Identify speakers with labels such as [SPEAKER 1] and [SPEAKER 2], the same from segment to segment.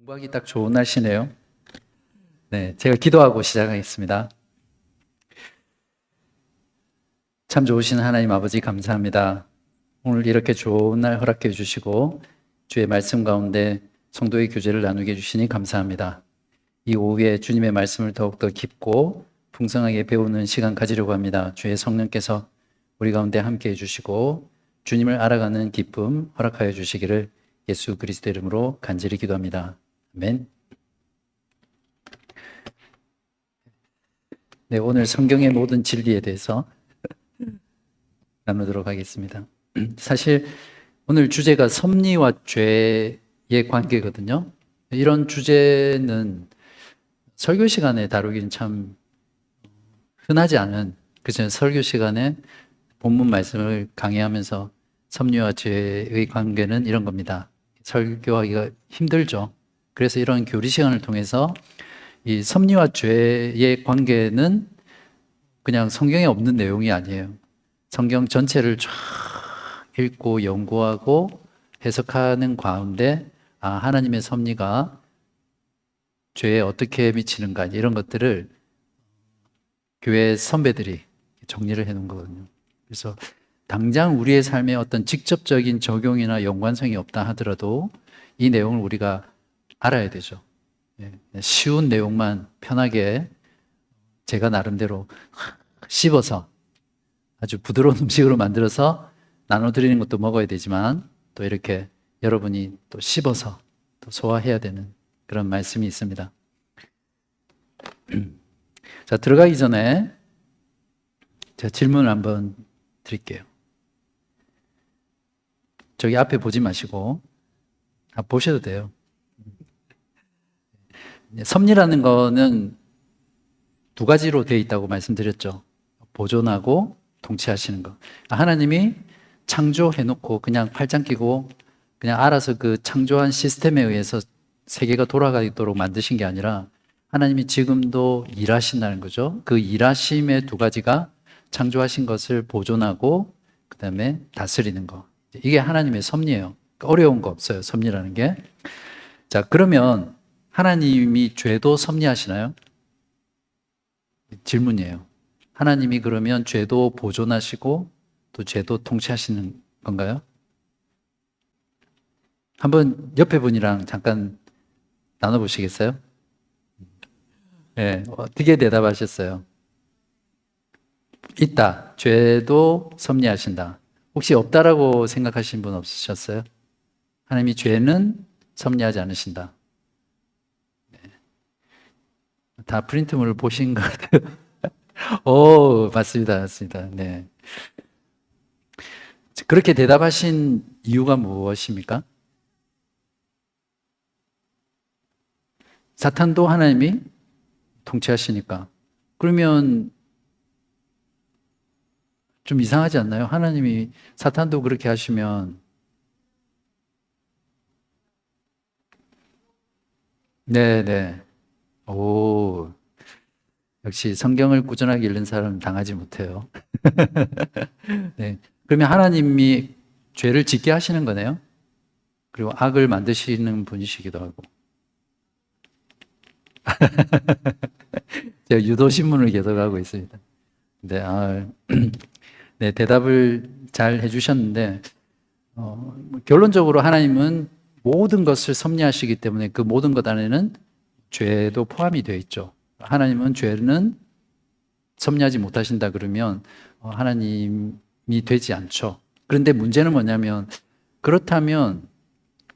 [SPEAKER 1] 공부하기 딱 좋은 날씨네요. 네, 제가 기도하고 시작하겠습니다. 참 좋으신 하나님 아버지 감사합니다. 오늘 이렇게 좋은 날 허락해 주시고 주의 말씀 가운데 성도의 교제를 나누게 해주시니 감사합니다. 이 오후에 주님의 말씀을 더욱더 깊고 풍성하게 배우는 시간 가지려고 합니다. 주의 성령께서 우리 가운데 함께 해주시고 주님을 알아가는 기쁨 허락하여 주시기를 예수 그리스도 이름으로 간절히 기도합니다. 아멘. 네, 오늘 성경의 모든 진리에 대해서 나누도록 하겠습니다. 사실 오늘 주제가 섭리와 죄의 관계거든요. 이런 주제는 설교 시간에 다루기는 참 흔하지 않은, 그죠? 설교 시간에 본문 말씀을 강의하면서 섭리와 죄의 관계는 이런 겁니다. 설교하기가 힘들죠. 그래서 이런 교리 시간을 통해서 이 섭리와 죄의 관계는 그냥 성경에 없는 내용이 아니에요. 성경 전체를 쫙 읽고 연구하고 해석하는 가운데 하나님의 섭리가 죄에 어떻게 미치는가 이런 것들을 교회 선배들이 정리를 해놓은 거거든요. 그래서 당장 우리의 삶에 어떤 직접적인 적용이나 연관성이 없다 하더라도 이 내용을 우리가 알아야 되죠. 쉬운 내용만 편하게 제가 나름대로 씹어서 아주 부드러운 음식으로 만들어서 나눠드리는 것도 먹어야 되지만 또 이렇게 여러분이 또 씹어서 또 소화해야 되는 그런 말씀이 있습니다. 자, 들어가기 전에 제가 질문을 한번 드릴게요. 저기 앞에 보지 마시고 보셔도 돼요. 섭리라는 거는 두 가지로 되어 있다고 말씀드렸죠. 보존하고 통치하시는 거. 하나님이 창조해놓고 그냥 팔짱 끼고 그냥 알아서 그 창조한 시스템에 의해서 세계가 돌아가도록 만드신 게 아니라 하나님이 지금도 일하신다는 거죠. 그 일하심의 두 가지가 창조하신 것을 보존하고 그 다음에 다스리는 거. 이게 하나님의 섭리예요. 어려운 거 없어요. 섭리라는 게. 자, 그러면 하나님이 죄도 섭리하시나요? 질문이에요. 하나님이 그러면 죄도 보존하시고 또 죄도 통치하시는 건가요? 한번 옆에 분이랑 잠깐 나눠보시겠어요? 네, 어떻게 대답하셨어요? 있다. 죄도 섭리하신다. 혹시 없다라고 생각하신 분 없으셨어요? 하나님이 죄는 섭리하지 않으신다. 네. 다 프린트물을 보신 것 같아요. 오, 맞습니다. 맞습니다. 네. 그렇게 대답하신 이유가 무엇입니까? 사탄도 하나님이 통치하시니까. 그러면 좀 이상하지 않나요? 하나님이 사탄도 그렇게 하시면 네네. 오, 역시 성경을 꾸준하게 읽는 사람은 당하지 못해요. 네. 그러면 하나님이 죄를 짓게 하시는 거네요. 그리고 악을 만드시는 분이시기도 하고. 제가 유도신문을 계속하고 있습니다. 네, 네, 대답을 잘 해주셨는데, 결론적으로 하나님은 모든 것을 섭리하시기 때문에 그 모든 것 안에는 죄도 포함이 되어 있죠. 하나님은 죄는 섭리하지 못하신다 그러면 하나님이 되지 않죠. 그런데 문제는 뭐냐면 그렇다면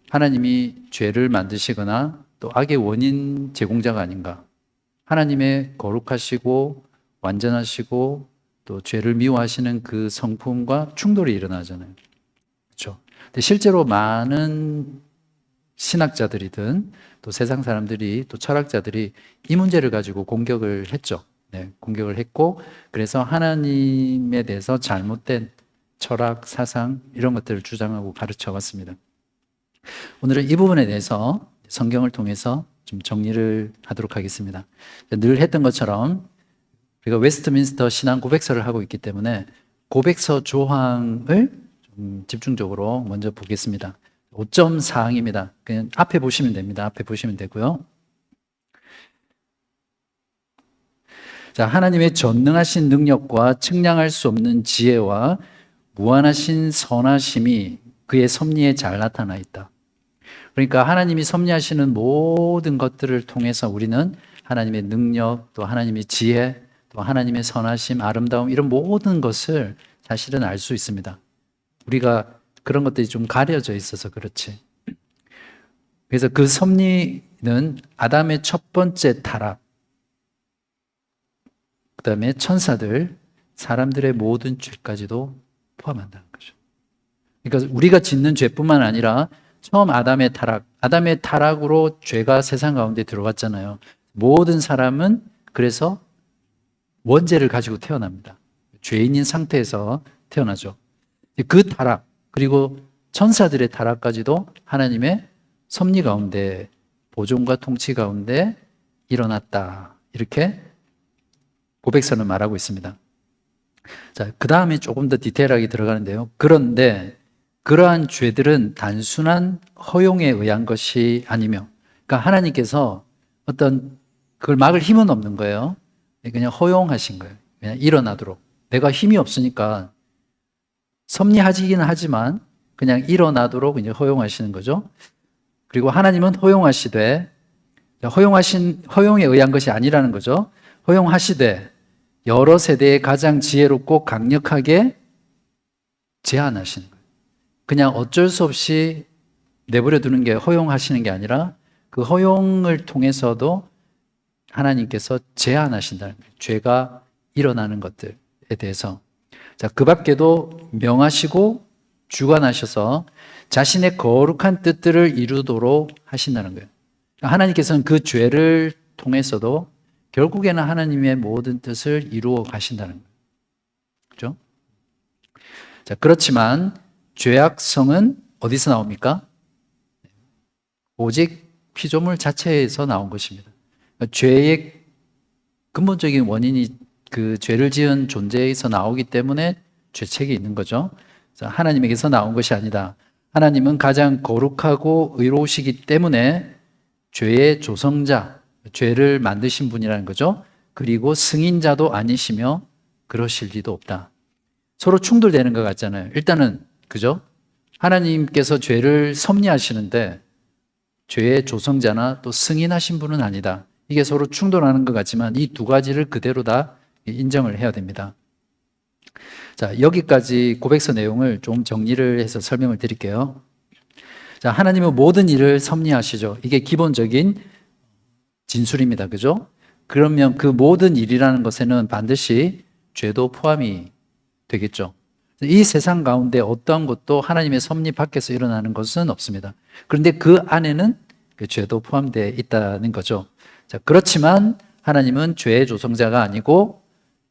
[SPEAKER 1] 하나님이 죄를 만드시거나 또 악의 원인 제공자가 아닌가. 하나님의 거룩하시고 완전하시고 또 죄를 미워하시는 그 성품과 충돌이 일어나잖아요. 그렇죠? 근데 실제로 많은 신학자들이든 또 세상 사람들이 또 철학자들이 이 문제를 가지고 공격을 했죠. 네, 공격을 했고 그래서 하나님에 대해서 잘못된 철학, 사상 이런 것들을 주장하고 가르쳐 왔습니다. 오늘은 이 부분에 대해서 성경을 통해서 좀 정리를 하도록 하겠습니다. 늘 했던 것처럼 우리가 웨스트민스터 신앙 고백서를 하고 있기 때문에 고백서 조항을 좀 집중적으로 먼저 보겠습니다. 5점 사항입니다. 그냥 앞에 보시면 됩니다. 앞에 보시면 되고요. 자, 하나님의 전능하신 능력과 측량할 수 없는 지혜와 무한하신 선하심이 그의 섭리에 잘 나타나 있다. 그러니까 하나님이 섭리하시는 모든 것들을 통해서 우리는 하나님의 능력, 또 하나님의 지혜, 또 하나님의 선하심, 아름다움 이런 모든 것을 사실은 알 수 있습니다. 우리가 그런 것들이 좀 가려져 있어서 그렇지. 그래서 그 섭리는 아담의 첫 번째 타락, 그 다음에 천사들, 사람들의 모든 죄까지도 포함한다는 거죠. 그러니까 우리가 짓는 죄뿐만 아니라 처음 아담의 타락으로 죄가 세상 가운데 들어왔잖아요. 모든 사람은 그래서 원죄를 가지고 태어납니다. 죄인인 상태에서 태어나죠. 그 타락, 그리고 천사들의 타락까지도 하나님의 섭리 가운데, 보존과 통치 가운데 일어났다. 이렇게 고백서는 말하고 있습니다. 자, 그 다음에 조금 더 디테일하게 들어가는데요. 그런데 그러한 죄들은 단순한 허용에 의한 것이 아니며, 그러니까 하나님께서 어떤 그걸 막을 힘은 없는 거예요. 그냥 허용하신 거예요. 그냥 일어나도록. 내가 힘이 없으니까 섭리하지기는 하지만 그냥 일어나도록 이제 허용하시는 거죠. 그리고 하나님은 허용하시되, 허용에 의한 것이 아니라는 거죠. 허용하시되 여러 세대에 가장 지혜롭고 강력하게 제한하시는 거예요. 그냥 어쩔 수 없이 내버려 두는 게 허용하시는 게 아니라 그 허용을 통해서도 하나님께서 제한하신다는 거예요. 죄가 일어나는 것들에 대해서. 자, 그 밖에도 명하시고 주관하셔서 자신의 거룩한 뜻들을 이루도록 하신다는 거예요. 하나님께서는 그 죄를 통해서도 결국에는 하나님의 모든 뜻을 이루어 가신다는 거예요. 그렇죠? 자, 그렇지만 죄악성은 어디서 나옵니까? 오직 피조물 자체에서 나온 것입니다. 그러니까 죄의 근본적인 원인이 그 죄를 지은 존재에서 나오기 때문에 죄책이 있는 거죠. 하나님에게서 나온 것이 아니다. 하나님은 가장 거룩하고 의로우시기 때문에 죄의 조성자, 죄를 만드신 분이라는 거죠. 그리고 승인자도 아니시며 그러실 리도 없다. 서로 충돌되는 것 같잖아요. 일단은 그죠? 하나님께서 죄를 섭리하시는데 죄의 조성자나 또 승인하신 분은 아니다. 이게 서로 충돌하는 것 같지만 이 두 가지를 그대로 다 인정을 해야 됩니다. 자, 여기까지 고백서 내용을 좀 정리를 해서 설명을 드릴게요. 자, 하나님은 모든 일을 섭리하시죠. 이게 기본적인 진술입니다. 그죠? 그러면 그 모든 일이라는 것에는 반드시 죄도 포함이 되겠죠. 이 세상 가운데 어떠한 것도 하나님의 섭리 밖에서 일어나는 것은 없습니다. 그런데 그 안에는 그 죄도 포함되어 있다는 거죠. 자, 그렇지만 하나님은 죄의 조성자가 아니고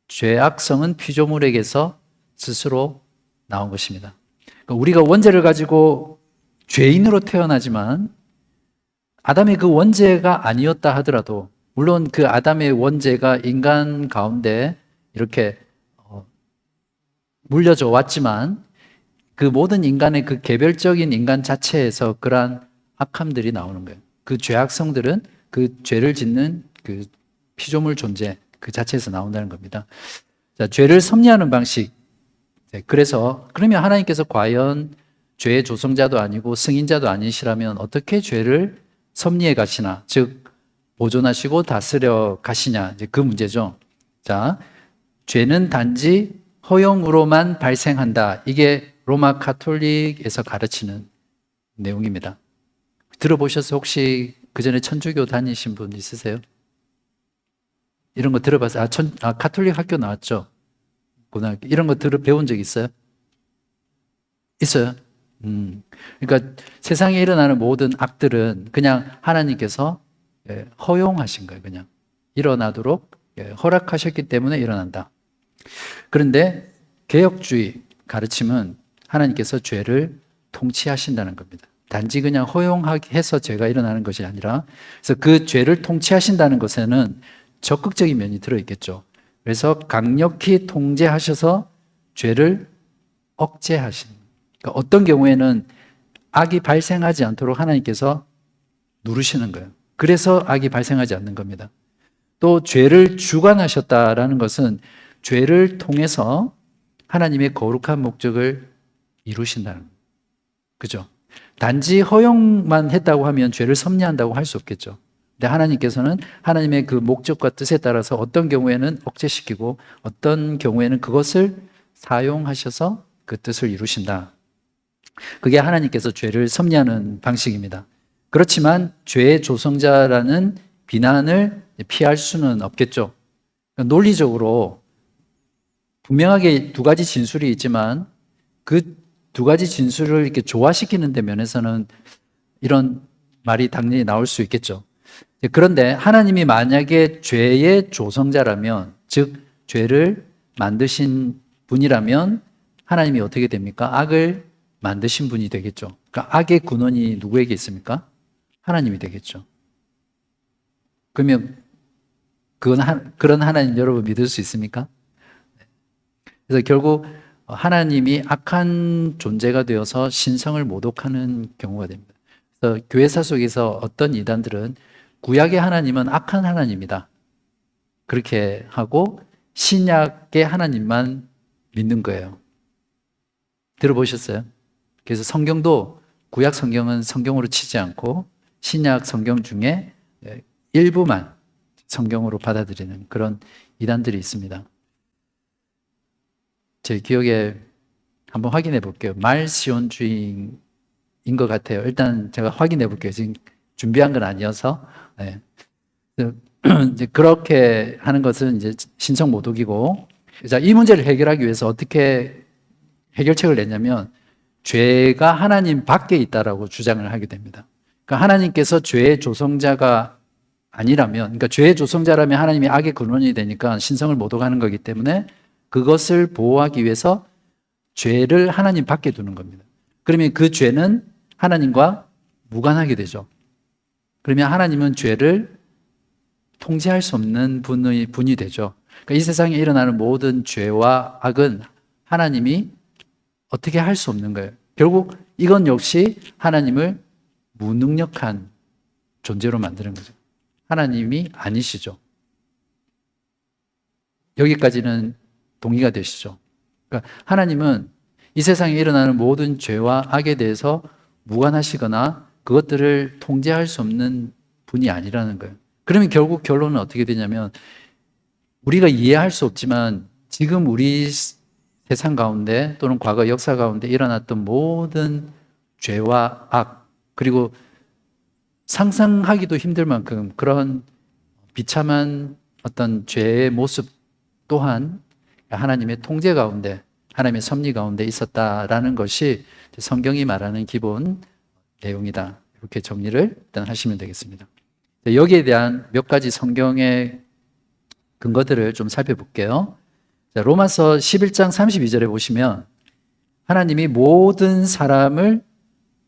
[SPEAKER 1] 죄악성은 피조물에게서 스스로 나온 것입니다. 그러니까 우리가 원죄를 가지고 죄인으로 태어나지만 아담의 그 원죄가 아니었다 하더라도, 물론 그 아담의 원죄가 인간 가운데 이렇게 물려져 왔지만 그 모든 인간의 그 개별적인 인간 자체에서 그러한 악함들이 나오는 거예요. 그 죄악성들은 그 죄를 짓는 그 피조물 존재 그 자체에서 나온다는 겁니다. 자, 죄를 섭리하는 방식. 그러면 하나님께서 과연 죄의 조성자도 아니고 승인자도 아니시라면 어떻게 죄를 섭리해 가시나, 즉 보존하시고 다스려 가시냐, 이제 그 문제죠. 자, 죄는 단지 허용으로만 발생한다. 이게 로마 가톨릭에서 가르치는 내용입니다. 들어보셔서 혹시 그 전에 천주교 다니신 분 있으세요? 이런 거 들어봐서 가톨릭 학교 나왔죠? 고등학교 이런 거 배운 적 있어요? 있어요. 그러니까 세상에 일어나는 모든 악들은 그냥 하나님께서 허용하신 거예요. 그냥 일어나도록 허락하셨기 때문에 일어난다. 그런데 개혁주의 가르침은 하나님께서 죄를 통치하신다는 겁니다. 단지 그냥 허용해서 죄가 일어나는 것이 아니라, 그래서 그 죄를 통치하신다는 것에는 적극적인 면이 들어있겠죠. 그래서 강력히 통제하셔서 죄를 억제하시는. 그러니까 어떤 경우에는 악이 발생하지 않도록 하나님께서 누르시는 거예요. 그래서 악이 발생하지 않는 겁니다. 또 죄를 주관하셨다라는 것은 죄를 통해서 하나님의 거룩한 목적을 이루신다는 거예요. 그죠? 단지 허용만 했다고 하면 죄를 섭리한다고 할 수 없겠죠. 근데 하나님께서는 하나님의 그 목적과 뜻에 따라서 어떤 경우에는 억제시키고 어떤 경우에는 그것을 사용하셔서 그 뜻을 이루신다. 그게 하나님께서 죄를 섭리하는 방식입니다. 그렇지만 죄의 조성자라는 비난을 피할 수는 없겠죠. 논리적으로 분명하게 두 가지 진술이 있지만 그 두 가지 진술을 이렇게 조화시키는 데 면에서는 이런 말이 당연히 나올 수 있겠죠. 그런데 하나님이 만약에 죄의 조성자라면, 즉 죄를 만드신 분이라면 하나님이 어떻게 됩니까? 악을 만드신 분이 되겠죠. 그러니까 악의 근원이 누구에게 있습니까? 하나님이 되겠죠. 그러면 그런 하나님 여러분 믿을 수 있습니까? 그래서 결국 하나님이 악한 존재가 되어서 신성을 모독하는 경우가 됩니다. 그래서 교회사 속에서 어떤 이단들은 구약의 하나님은 악한 하나님이다, 그렇게 하고 신약의 하나님만 믿는 거예요. 들어보셨어요? 그래서 성경도 구약 성경은 성경으로 치지 않고 신약 성경 중에 일부만 성경으로 받아들이는 그런 이단들이 있습니다. 제 기억에 한번 확인해 볼게요. 말시온주의인 것 같아요. 일단 제가 확인해 볼게요. 지금 준비한 건 아니어서. 네. 이제 그렇게 하는 것은 이제 신성 모독이고, 자, 이 문제를 해결하기 위해서 어떻게 해결책을 냈냐면 죄가 하나님 밖에 있다라고 주장을 하게 됩니다. 그러니까 하나님께서 죄의 조성자가 아니라면, 그러니까 죄의 조성자라면 하나님이 악의 근원이 되니까 신성을 모독하는 거기 때문에 그것을 보호하기 위해서 죄를 하나님 밖에 두는 겁니다. 그러면 그 죄는 하나님과 무관하게 되죠. 그러면 하나님은 죄를 통제할 수 없는 분이 되죠. 그러니까 이 세상에 일어나는 모든 죄와 악은 하나님이 어떻게 할 수 없는 거예요. 결국 이건 역시 하나님을 무능력한 존재로 만드는 거죠. 하나님이 아니시죠. 여기까지는 동의가 되시죠? 그러니까 하나님은 이 세상에 일어나는 모든 죄와 악에 대해서 무관하시거나 그것들을 통제할 수 없는 분이 아니라는 거예요. 그러면 결국 결론은 어떻게 되냐면 우리가 이해할 수 없지만 지금 우리 세상 가운데 또는 과거 역사 가운데 일어났던 모든 죄와 악, 그리고 상상하기도 힘들 만큼 그런 비참한 어떤 죄의 모습 또한 하나님의 통제 가운데, 하나님의 섭리 가운데 있었다라는 것이 성경이 말하는 기본 내용이다. 이렇게 정리를 일단 하시면 되겠습니다. 여기에 대한 몇 가지 성경의 근거들을 좀 살펴볼게요. 자, 로마서 11장 32절에 보시면 하나님이 모든 사람을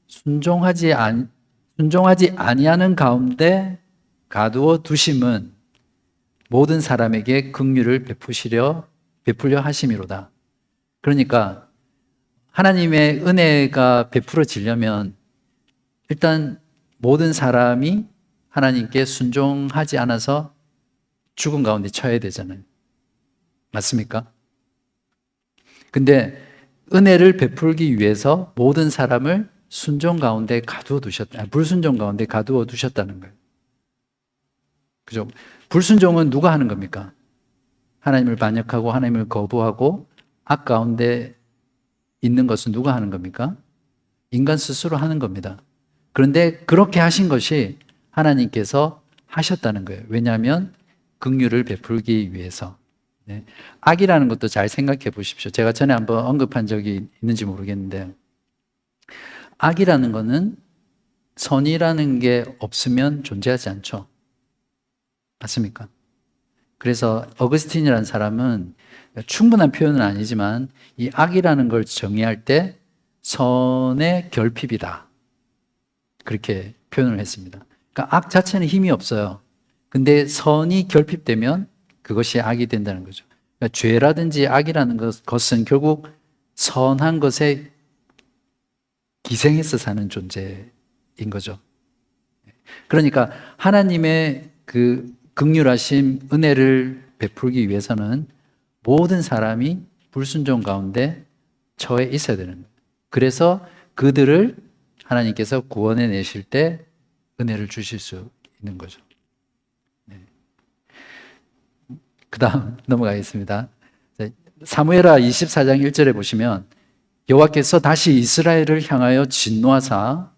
[SPEAKER 1] 순종하지 아니하는 가운데 가두어 두심은 모든 사람에게 긍휼을 베풀려 하심이로다. 그러니까 하나님의 은혜가 베풀어지려면 일단 모든 사람이 하나님께 순종하지 않아서 죽음 가운데 처해야 되잖아요. 맞습니까? 근데 은혜를 베풀기 위해서 모든 사람을 순종 가운데 가두어 두셨다. 불순종 가운데 가두어 두셨다는 거예요. 그죠? 불순종은 누가 하는 겁니까? 하나님을 반역하고 하나님을 거부하고 악 가운데 있는 것은 누가 하는 겁니까? 인간 스스로 하는 겁니다. 그런데 그렇게 하신 것이 하나님께서 하셨다는 거예요. 왜냐하면 긍휼을 베풀기 위해서. 네. 악이라는 것도 잘 생각해 보십시오. 제가 전에 한번 언급한 적이 있는지 모르겠는데 악이라는 것은 선이라는 게 없으면 존재하지 않죠. 맞습니까? 그래서 어거스틴이라는 사람은 충분한 표현은 아니지만 이 악이라는 걸 정의할 때 선의 결핍이다, 그렇게 표현을 했습니다. 그러니까 악 자체는 힘이 없어요. 근데 선이 결핍되면 그것이 악이 된다는 거죠. 그러니까 죄라든지 악이라는 것은 결국 선한 것의 기생해서 사는 존재인 거죠. 그러니까 하나님의 그 긍휼하심, 은혜를 베풀기 위해서는 모든 사람이 불순종 가운데 처해 있어야 되는 거예요. 그래서 그들을 하나님께서 구원해 내실 때 은혜를 주실 수 있는 거죠. 그 다음 넘어가겠습니다. 사무엘하 24장 1절에 보시면 여호와께서 다시 이스라엘을 향하여 진노하사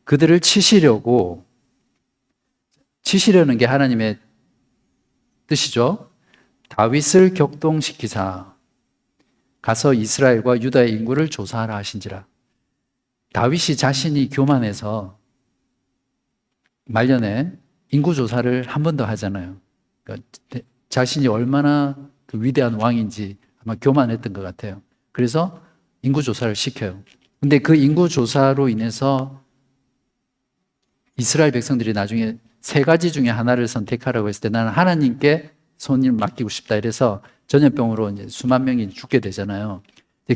[SPEAKER 1] 그들을 치시려는 게 하나님의 뜻이죠. 다윗을 격동시키사 가서 이스라엘과 유다의 인구를 조사하라 하신지라. 다윗이 자신이 교만해서 말년에 인구 조사를 한 번 더 하잖아요. 그러니까 자신이 얼마나 그 위대한 왕인지 아마 교만했던 것 같아요. 그래서 인구 조사를 시켜요. 근데 그 인구 조사로 인해서 이스라엘 백성들이 나중에 세 가지 중에 하나를 선택하라고 했을 때 나는 하나님께 손을 맡기고 싶다 이래서 전염병으로 이제 수만 명이 죽게 되잖아요.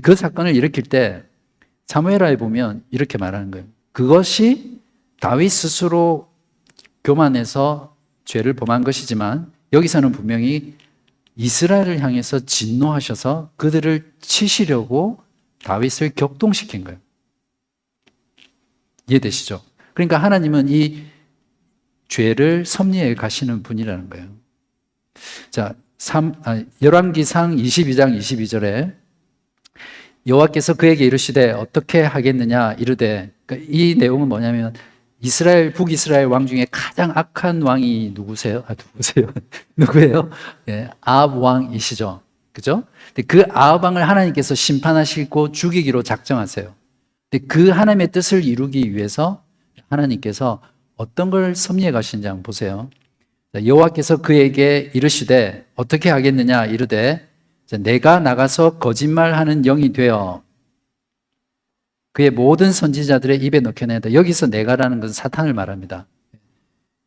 [SPEAKER 1] 그 사건을 일으킬 때 사무엘하에 보면 이렇게 말하는 거예요. 그것이 다윗 스스로 교만해서 죄를 범한 것이지만 여기서는 분명히 이스라엘을 향해서 진노하셔서 그들을 치시려고 다윗을 격동시킨 거예요. 이해되시죠? 그러니까 하나님은 이 죄를 섭리해 가시는 분이라는 거예요. 자, 열왕기상 22장 22절에 여호와께서 그에게 이르시되 어떻게 하겠느냐 이르되, 그러니까 이 내용은 뭐냐면 북이스라엘 왕 중에 가장 악한 왕이 누구세요? 누구예요? 예, 아합 왕이시죠. 그죠? 그 아합 왕을 하나님께서 심판하시고 죽이기로 작정하세요. 근데 그 하나님의 뜻을 이루기 위해서 하나님께서 어떤 걸 섭리해 가시는지 한번 보세요. 여호와께서 그에게 이르시되 어떻게 하겠느냐 이르되 내가 나가서 거짓말하는 영이 되어 그의 모든 선지자들의 입에 넣게내다. 여기서 내가라는 것은 사탄을 말합니다.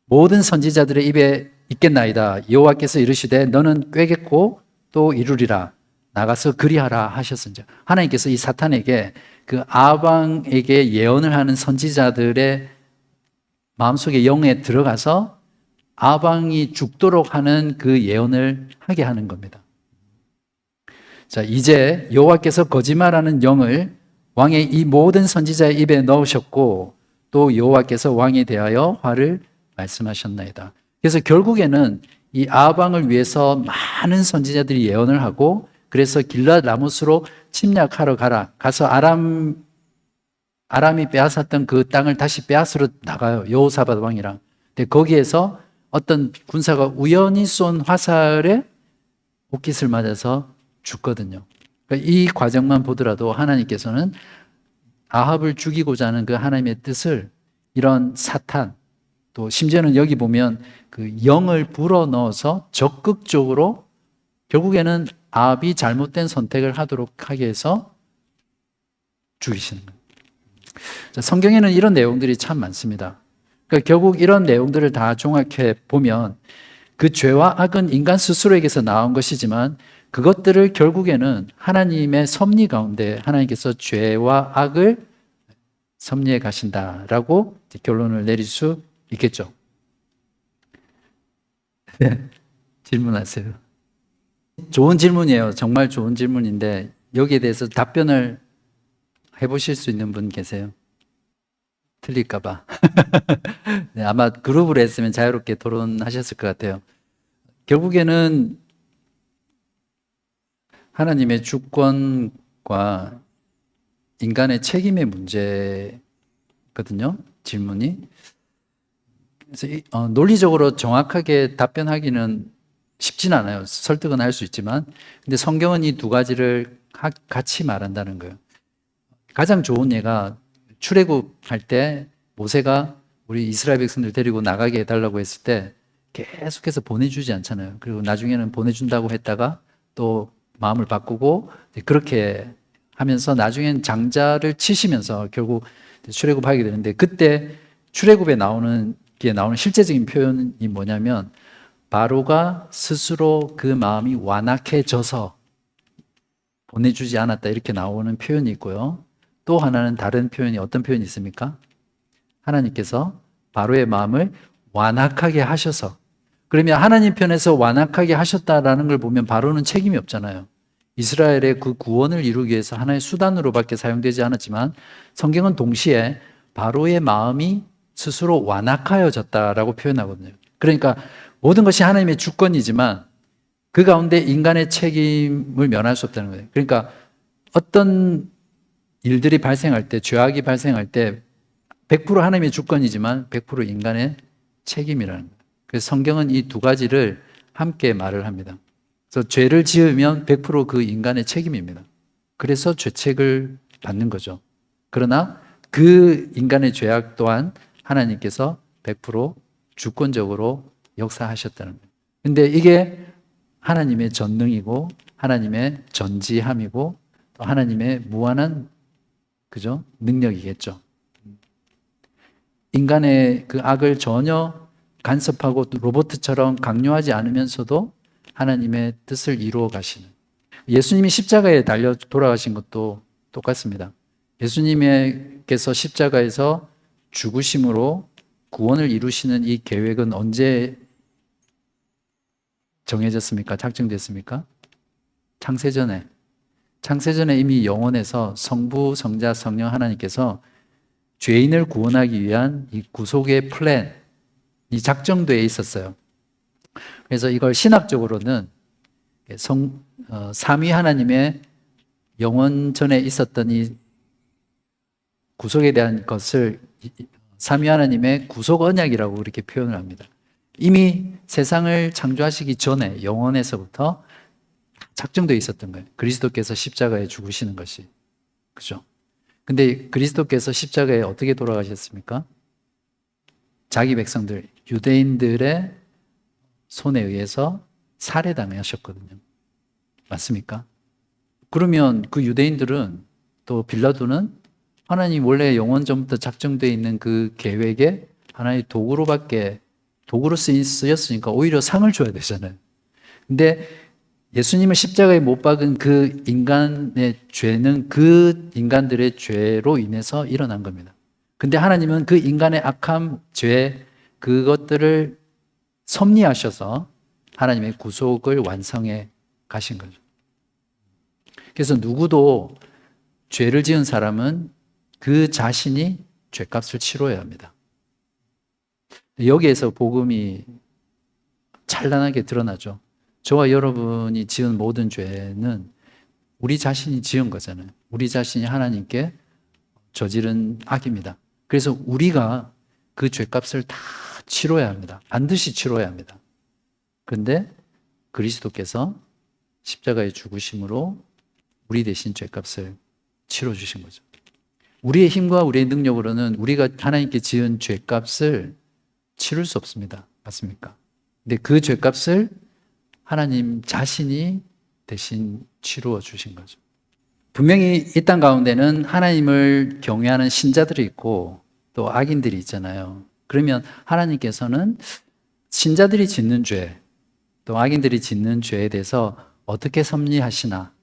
[SPEAKER 1] 모든 선지자들의 입에 있겠나이다. 여호와께서 이르시되 너는 꿰겠고 또 이루리라. 나가서 그리하라 하셨은지. 하나님께서 이 사탄에게 그 아방에게 예언을 하는 선지자들의 마음속에 영에 들어가서 아방이 죽도록 하는 그 예언을 하게 하는 겁니다. 자, 이제 여호와께서 거짓말하는 영을 왕의 이 모든 선지자의 입에 넣으셨고 또 여호와께서 왕에 대하여 화를 말씀하셨나이다. 그래서 결국에는 이 아방을 위해서 많은 선지자들이 예언을 하고 그래서 길랏 라못으로 침략하러 가서 아람이 빼앗았던 그 땅을 다시 빼앗으러 나가요. 여호사밧 왕이랑. 근데 거기에서 어떤 군사가 우연히 쏜 화살에 옷깃을 맞아서 죽거든요. 그러니까 이 과정만 보더라도 하나님께서는 아합을 죽이고자 하는 그 하나님의 뜻을 이런 사탄, 또 심지어는 여기 보면 그 영을 불어넣어서 적극적으로 결국에는 아합이 잘못된 선택을 하도록 하게 해서 죽이시는 거예요. 자, 성경에는 이런 내용들이 참 많습니다. 그러니까 결국 이런 내용들을 다 종합해 보면 그 죄와 악은 인간 스스로에게서 나온 것이지만 그것들을 결국에는 하나님의 섭리 가운데 하나님께서 죄와 악을 섭리해 가신다라고 결론을 내릴 수 있겠죠. 네, 질문하세요. 좋은 질문이에요. 정말 좋은 질문인데 여기에 대해서 답변을 해보실 수 있는 분 계세요? 틀릴까 봐. 네, 아마 그룹으로 했으면 자유롭게 토론하셨을 것 같아요. 결국에는 하나님의 주권과 인간의 책임의 문제거든요. 질문이. 그래서 논리적으로 정확하게 답변하기는 쉽진 않아요. 설득은 할 수 있지만. 근데 성경은 이 두 가지를 같이 말한다는 거예요. 가장 좋은 예가 출애굽할 때 모세가 우리 이스라엘 백성들 데리고 나가게 해달라고 했을 때 계속해서 보내주지 않잖아요. 그리고 나중에는 보내준다고 했다가 또 마음을 바꾸고 그렇게 하면서 나중엔 장자를 치시면서 결국 출애굽하게 되는데 그때 출애굽에 나오는 실제적인 표현이 뭐냐면 바로가 스스로 그 마음이 완악해져서 보내주지 않았다 이렇게 나오는 표현이 있고요. 또 하나는 다른 표현이 어떤 표현이 있습니까? 하나님께서 바로의 마음을 완악하게 하셔서, 그러면 하나님 편에서 완악하게 하셨다라는 걸 보면 바로는 책임이 없잖아요. 이스라엘의 그 구원을 이루기 위해서 하나의 수단으로밖에 사용되지 않았지만 성경은 동시에 바로의 마음이 스스로 완악하여졌다라고 표현하거든요. 그러니까 모든 것이 하나님의 주권이지만 그 가운데 인간의 책임을 면할 수 없다는 거예요. 그러니까 어떤 일들이 발생할 때, 죄악이 발생할 때 100% 하나님의 주권이지만 100% 인간의 책임이라는 거예요. 그래서 성경은 이 두 가지를 함께 말을 합니다. 그래서 죄를 지으면 100%그 인간의 책임입니다. 그래서 죄책을 받는 거죠. 그러나 그 인간의 죄악 또한 하나님께서 100% 주권적으로 역사하셨다는 거예요. 근데 이게 하나님의 전능이고 하나님의 전지함이고 또 하나님의 무한한 그죠? 능력이겠죠. 인간의 그 악을 전혀 간섭하고 로봇처럼 강요하지 않으면서도 하나님의 뜻을 이루어 가시는, 예수님이 십자가에 달려 돌아가신 것도 똑같습니다. 예수님께서 십자가에서 죽으심으로 구원을 이루시는 이 계획은 언제 정해졌습니까? 작정됐습니까? 창세전에 이미 영원에서 성부, 성자, 성령 하나님께서 죄인을 구원하기 위한 이 구속의 플랜이 작정되어 있었어요. 그래서 이걸 신학적으로는 삼위 하나님의 영원 전에 있었던 이 구속에 대한 것을 삼위 하나님의 구속 언약이라고 그렇게 표현을 합니다. 이미 세상을 창조하시기 전에 영원에서부터 작정되어 있었던 거예요. 그리스도께서 십자가에 죽으시는 것이. 그죠? 근데 그리스도께서 십자가에 어떻게 돌아가셨습니까? 자기 백성들, 유대인들의 손에 의해서 살해당하셨거든요. 맞습니까? 그러면 그 유대인들은 또 빌라도는 하나님 원래 영원 전부터 작정되어 있는 그 계획에 하나의 도구로 쓰였으니까 오히려 상을 줘야 되잖아요. 근데 예수님을 십자가에 못 박은 그 인간의 죄는 그 인간들의 죄로 인해서 일어난 겁니다. 근데 하나님은 그 인간의 악함, 죄, 그것들을 섭리하셔서 하나님의 구속을 완성해 가신 거죠. 그래서 누구도 죄를 지은 사람은 그 자신이 죄값을 치러야 합니다. 여기에서 복음이 찬란하게 드러나죠. 저와 여러분이 지은 모든 죄는 우리 자신이 지은 거잖아요. 우리 자신이 하나님께 저지른 악입니다. 그래서 우리가 그 죄값을 다 치러야 합니다. 반드시 치러야 합니다. 그런데 그리스도께서 십자가에 죽으심으로 우리 대신 죄값을 치러주신 거죠. 우리의 힘과 우리의 능력으로는 우리가 하나님께 지은 죄값을 치를 수 없습니다. 맞습니까? 근데 그 죄값을 하나님 자신이 대신 치루어 주신 거죠. 분명히 이 땅 가운데는 하나님을 경외하는 신자들이 있고 또 악인들이 있잖아요. 그러면 하나님께서는 신자들이 짓는 죄, 또 악인들이 짓는 죄에 대해서 어떻게 섭리하시나?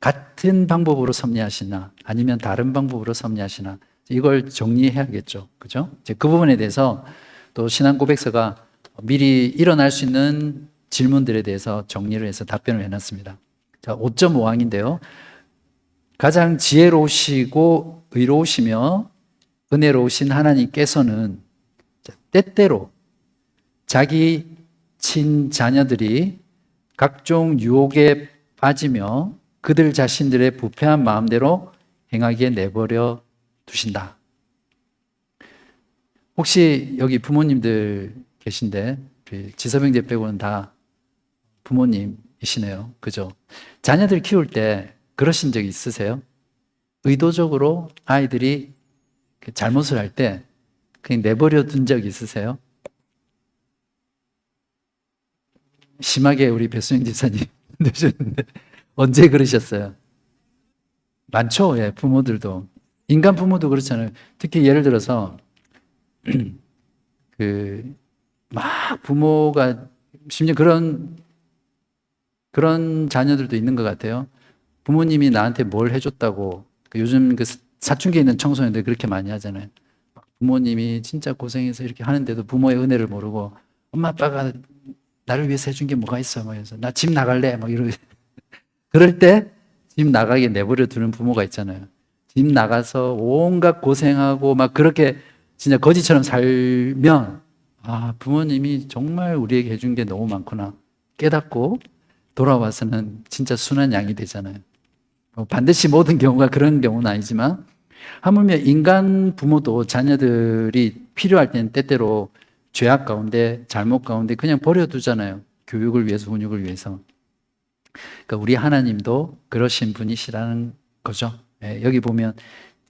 [SPEAKER 1] 같은 방법으로 섭리하시나? 아니면 다른 방법으로 섭리하시나? 이걸 정리해야겠죠. 그죠? 이제 그 부분에 대해서 또 신앙 고백서가 미리 일어날 수 있는 질문들에 대해서 정리를 해서 답변을 해놨습니다. 자, 5.5항인데요. 가장 지혜로우시고 의로우시며 은혜로우신 하나님께서는 때때로 자기 친자녀들이 각종 유혹에 빠지며 그들 자신들의 부패한 마음대로 행하기에 내버려 두신다. 혹시 여기 부모님들 계신데 지서병제 빼고는 다 부모님이시네요. 그죠? 자녀들 키울 때 그러신 적 있으세요? 의도적으로 아이들이 잘못을 할 때 그냥 내버려 둔 적 있으세요? 심하게 우리 배수영 지사님 느셨는데 언제 그러셨어요? 많죠. 예, 부모들도. 인간 부모도 그렇잖아요. 특히 예를 들어서 막 부모가 심지어 그런 자녀들도 있는 것 같아요. 부모님이 나한테 뭘 해줬다고 요즘 사춘기에 있는 청소년들 그렇게 많이 하잖아요. 부모님이 진짜 고생해서 이렇게 하는데도 부모의 은혜를 모르고 엄마 아빠가 나를 위해서 해준 게 뭐가 있어? 막 이러면서 나 집 나갈래? 막 이러고 그럴 때 집 나가게 내버려 두는 부모가 있잖아요. 집 나가서 온갖 고생하고 막 그렇게 진짜 거지처럼 살면 아, 부모님이 정말 우리에게 해준 게 너무 많구나 깨닫고 돌아와서는 진짜 순한 양이 되잖아요. 반드시 모든 경우가 그런 경우는 아니지만 하물며 인간 부모도 자녀들이 필요할 때는 때때로 죄악 가운데 잘못 가운데 그냥 버려두잖아요. 교육을 위해서 훈육을 위해서. 그러니까 우리 하나님도 그러신 분이시라는 거죠. 예, 여기 보면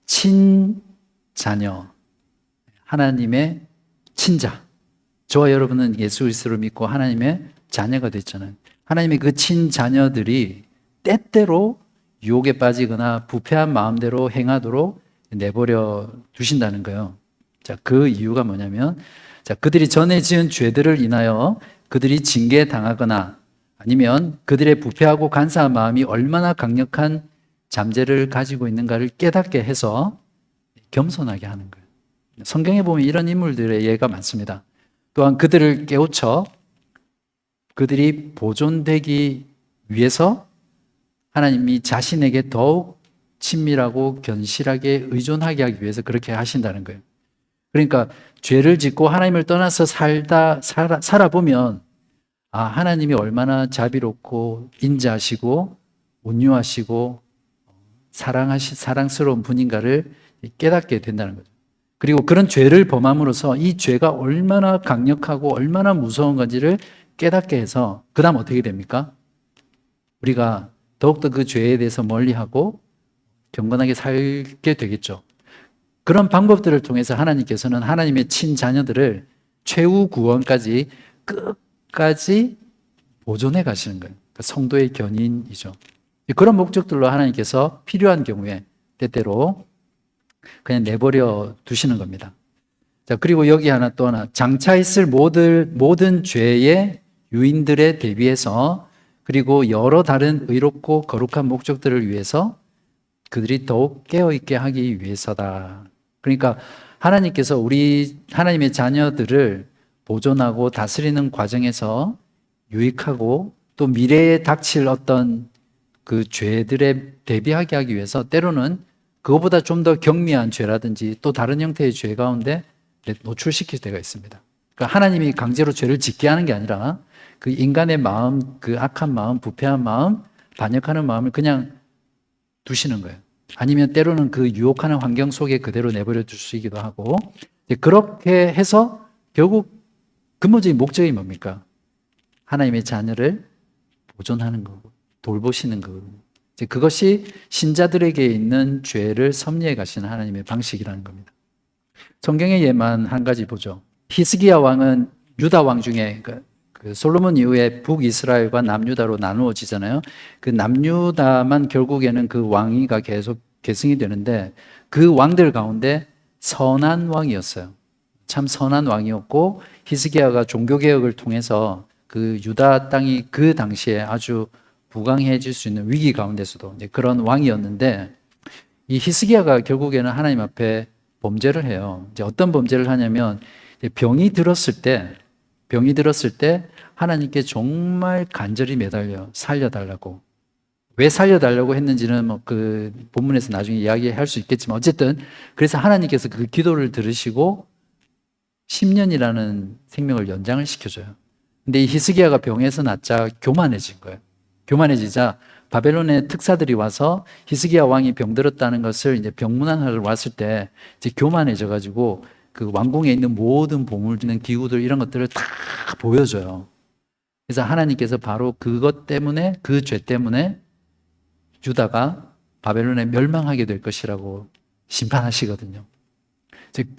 [SPEAKER 1] 친자녀, 하나님의 친자. 저와 여러분은 예수 그리스도를 믿고 하나님의 자녀가 됐잖아요. 하나님의 그 친자녀들이 때때로 유혹에 빠지거나 부패한 마음대로 행하도록 내버려 두신다는 거예요. 자, 그 이유가 뭐냐면, 자, 그들이 전에 지은 죄들을 인하여 그들이 징계당하거나 아니면 그들의 부패하고 간사한 마음이 얼마나 강력한 잠재를 가지고 있는가를 깨닫게 해서 겸손하게 하는 거예요. 성경에 보면 이런 인물들의 예가 많습니다. 또한 그들을 깨우쳐 그들이 보존되기 위해서 하나님이 자신에게 더욱 친밀하고 견실하게 의존하게 하기 위해서 그렇게 하신다는 거예요. 그러니까 죄를 짓고 하나님을 떠나서 살아보면 아, 하나님이 얼마나 자비롭고 인자하시고 온유하시고 사랑스러운 분인가를 깨닫게 된다는 거죠. 그리고 그런 죄를 범함으로써 이 죄가 얼마나 강력하고 얼마나 무서운 건지를 깨닫게 해서 그 다음 어떻게 됩니까? 우리가 더욱더 그 죄에 대해서 멀리하고 경건하게 살게 되겠죠. 그런 방법들을 통해서 하나님께서는 하나님의 친자녀들을 최후 구원까지 끝까지 보존해 가시는 거예요. 그러니까 성도의 견인이죠. 그런 목적들로 하나님께서 필요한 경우에 때때로 그냥 내버려 두시는 겁니다. 자, 그리고 여기 또 하나 장차 있을 모든 죄의 유인들에 대비해서 그리고 여러 다른 의롭고 거룩한 목적들을 위해서 그들이 더욱 깨어있게 하기 위해서다. 그러니까 하나님께서 하나님의 자녀들을 보존하고 다스리는 과정에서 유익하고 또 미래에 닥칠 어떤 그 죄들에 대비하게 하기 위해서 때로는 그것보다 좀 더 경미한 죄라든지 또 다른 형태의 죄 가운데 노출시킬 때가 있습니다. 그러니까 하나님이 강제로 죄를 짓게 하는 게 아니라 그 인간의 마음, 그 악한 마음, 부패한 마음, 반역하는 마음을 그냥 두시는 거예요. 아니면 때로는 그 유혹하는 환경 속에 그대로 내버려 두시기도 하고 그렇게 해서 결국 근본적인 목적이 뭡니까? 하나님의 자녀를 보존하는 거고 돌보시는 거고 그것이 신자들에게 있는 죄를 섭리해 가시는 하나님의 방식이라는 겁니다. 성경의 예만 한 가지 보죠. 히스기야 왕은 유다 왕 중에 그 솔로몬 이후에 북이스라엘과 남유다로 나누어지잖아요. 그 남유다만 결국에는 그 왕위가 계속 계승이 되는데 그 왕들 가운데 선한 왕이었어요. 참 선한 왕이었고 히스기야가 종교개혁을 통해서 그 유다 땅이 그 당시에 아주 부강해질 수 있는 위기 가운데서도 이제 그런 왕이었는데 이 히스기야가 결국에는 하나님 앞에 범죄를 해요. 이제 어떤 범죄를 하냐면 병이 들었을 때 하나님께 정말 간절히 매달려 살려달라고. 왜 살려달라고 했는지는 뭐 그 본문에서 나중에 이야기할 수 있겠지만 어쨌든 그래서 하나님께서 그 기도를 들으시고 10년이라는 생명을 연장을 시켜줘요. 근데 이 히스기야가 병에서 낫자 교만해진 거예요. 교만해지자 바벨론의 특사들이 와서 히스기야 왕이 병들었다는 것을 이제 병문안하러 왔을 때 이제 교만해져가지고 그 왕궁에 있는 모든 보물들, 기구들 이런 것들을 다 보여줘요. 그래서 하나님께서 바로 그것 때문에 그 죄 때문에 유다가 바벨론에 멸망하게 될 것이라고 심판하시거든요.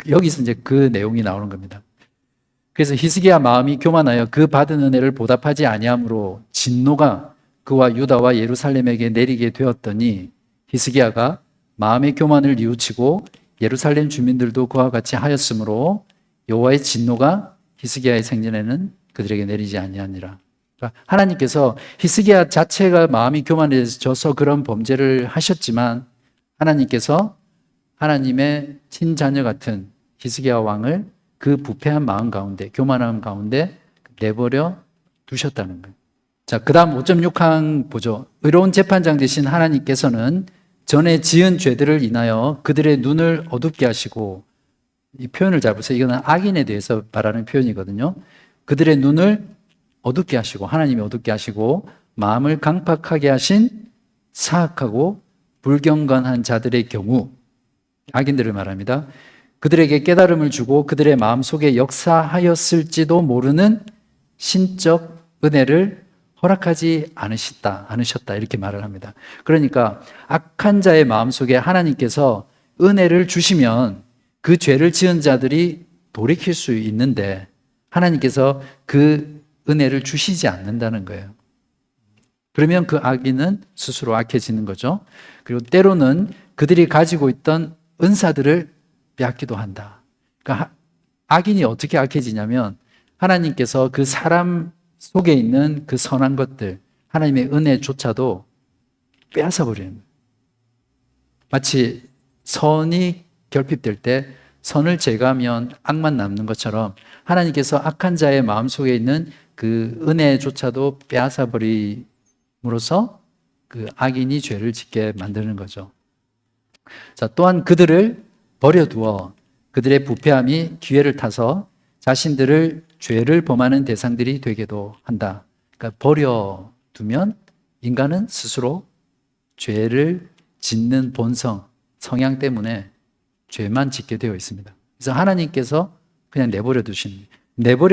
[SPEAKER 1] 여기서 이제 그 내용이 나오는 겁니다. 그래서 히스기야 마음이 교만하여 그 받은 은혜를 보답하지 아니함으로 진노가 그와 유다와 예루살렘에게 내리게 되었더니 히스기야가 마음의 교만을 뉘우치고 예루살렘 주민들도 그와 같이 하였으므로 여호와의 진노가 히스기야의 생전에는 그들에게 내리지 아니하니라. 그러니까 하나님께서 히스기야 자체가 마음이 교만해져서 그런 범죄를 하셨지만 하나님께서 하나님의 친자녀 같은 히스기야 왕을 그 부패한 마음 가운데, 교만함 가운데 내버려 두셨다는 거예요. 자, 그 다음 5.6항 보죠. 의로운 재판장 되신 하나님께서는 전에 지은 죄들을 인하여 그들의 눈을 어둡게 하시고, 이 표현을 잘 보세요. 이거는 악인에 대해서 말하는 표현이거든요. 그들의 눈을 어둡게 하시고, 하나님이 어둡게 하시고, 마음을 강팍하게 하신 사악하고 불경건한 자들의 경우, 악인들을 말합니다. 그들에게 깨달음을 주고 그들의 마음속에 역사하였을지도 모르는 신적 은혜를 허락하지 않으셨다 이렇게 말을 합니다. 그러니까 악한 자의 마음속에 하나님께서 은혜를 주시면 그 죄를 지은 자들이 돌이킬 수 있는데 하나님께서 그 은혜를 주시지 않는다는 거예요. 그러면 그 악인은 스스로 악해지는 거죠. 그리고 때로는 그들이 가지고 있던 은사들을 빼앗기도 한다. 그러니까 악인이 어떻게 악해지냐면 하나님께서 그 사람 속에 있는 그 선한 것들, 하나님의 은혜조차도 빼앗아 버리는 거예요. 마치 선이 결핍될 때 선을 제거하면 악만 남는 것처럼 하나님께서 악한 자의 마음속에 있는 그 은혜조차도 빼앗아 버림으로써 그 악인이 죄를 짓게 만드는 거죠. 자, 또한 그들을 버려두어 그들의 부패함이 기회를 타서 자신들을 죄를 범하는 대상들이 되게도 한다. 그러니까 버려두면 인간은 스스로 죄를 짓는 본성, 성향 때문에 죄만 짓게 되어 있습니다. 그래서 하나님께서 그냥 내버려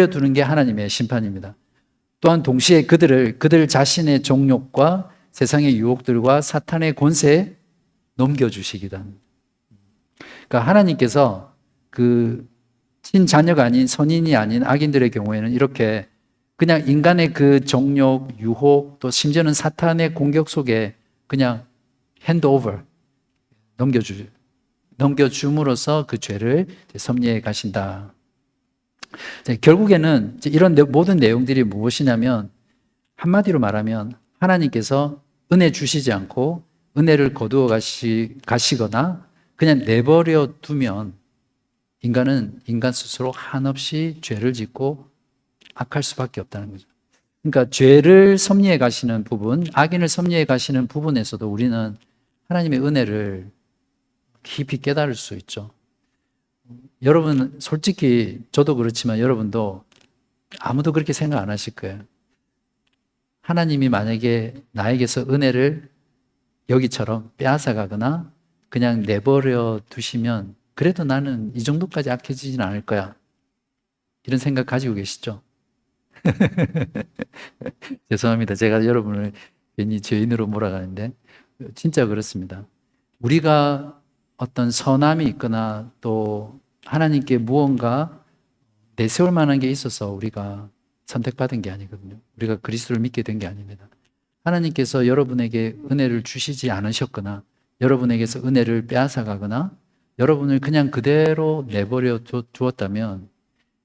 [SPEAKER 1] 두는 게 하나님의 심판입니다. 또한 동시에 그들 자신의 정욕과 세상의 유혹들과 사탄의 권세에 넘겨주시기도 합니다. 그러니까 하나님께서 그 친자녀가 아닌 선인이 아닌 악인들의 경우에는 이렇게 그냥 인간의 그 정욕, 유혹, 또 심지어는 사탄의 공격 속에 그냥 핸드오버 넘겨줌으로써 그 죄를 섭리해 가신다. 결국에는 이런 모든 내용들이 무엇이냐면 한마디로 말하면 하나님께서 은혜 주시지 않고 은혜를 거두어 가시거나 그냥 내버려 두면 인간은 인간 스스로 한없이 죄를 짓고 악할 수밖에 없다는 거죠. 그러니까 죄를 섭리해 가시는 부분, 악인을 섭리해 가시는 부분에서도 우리는 하나님의 은혜를 깊이 깨달을 수 있죠. 여러분, 솔직히 저도 그렇지만 여러분도 아무도 그렇게 생각 안 하실 거예요. 하나님이 만약에 나에게서 은혜를 여기처럼 빼앗아 가거나 그냥 내버려 두시면 그래도 나는 이 정도까지 악해지진 않을 거야. 이런 생각 가지고 계시죠? 죄송합니다. 제가 여러분을 괜히 죄인으로 몰아가는데 진짜 그렇습니다. 우리가 어떤 선함이 있거나 또 하나님께 무언가 내세울 만한 게 있어서 우리가 선택받은 게 아니거든요. 우리가 그리스도를 믿게 된 게 아닙니다. 하나님께서 여러분에게 은혜를 주시지 않으셨거나 여러분에게서 은혜를 빼앗아 가거나 여러분을 그냥 그대로 내버려 두었다면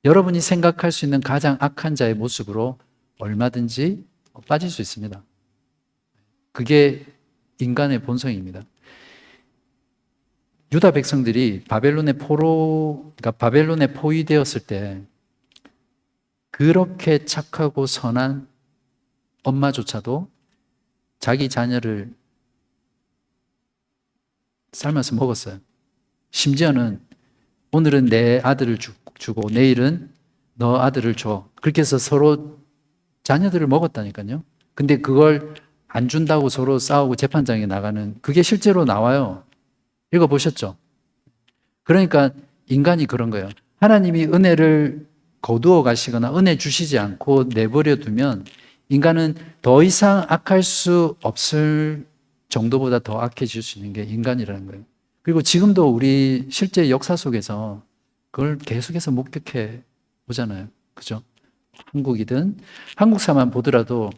[SPEAKER 1] 여러분이 생각할 수 있는 가장 악한 자의 모습으로 얼마든지 빠질 수 있습니다. 그게 인간의 본성입니다. 유다 백성들이 바벨론에 포위되었을 때 그렇게 착하고 선한 엄마조차도 자기 자녀를 삶아서 먹었어요. 심지어는 오늘은 내 아들을 주고 내일은 너 아들을 줘. 그렇게 해서 서로 자녀들을 먹었다니까요. 근데 그걸 안 준다고 서로 싸우고 재판장에 나가는 그게 실제로 나와요. 읽어보셨죠? 그러니까 인간이 그런 거예요. 하나님이 은혜를 거두어 가시거나 은혜 주시지 않고 내버려 두면 인간은 더 이상 악할 수 없을 정도보다 더 악해질 수 있는 게 인간이라는 거예요. 그리고 지금도 우리 실제 역사 속에서 그걸 계속해서 목격해 보잖아요. 그죠? 한국이든 한국사만 보더라도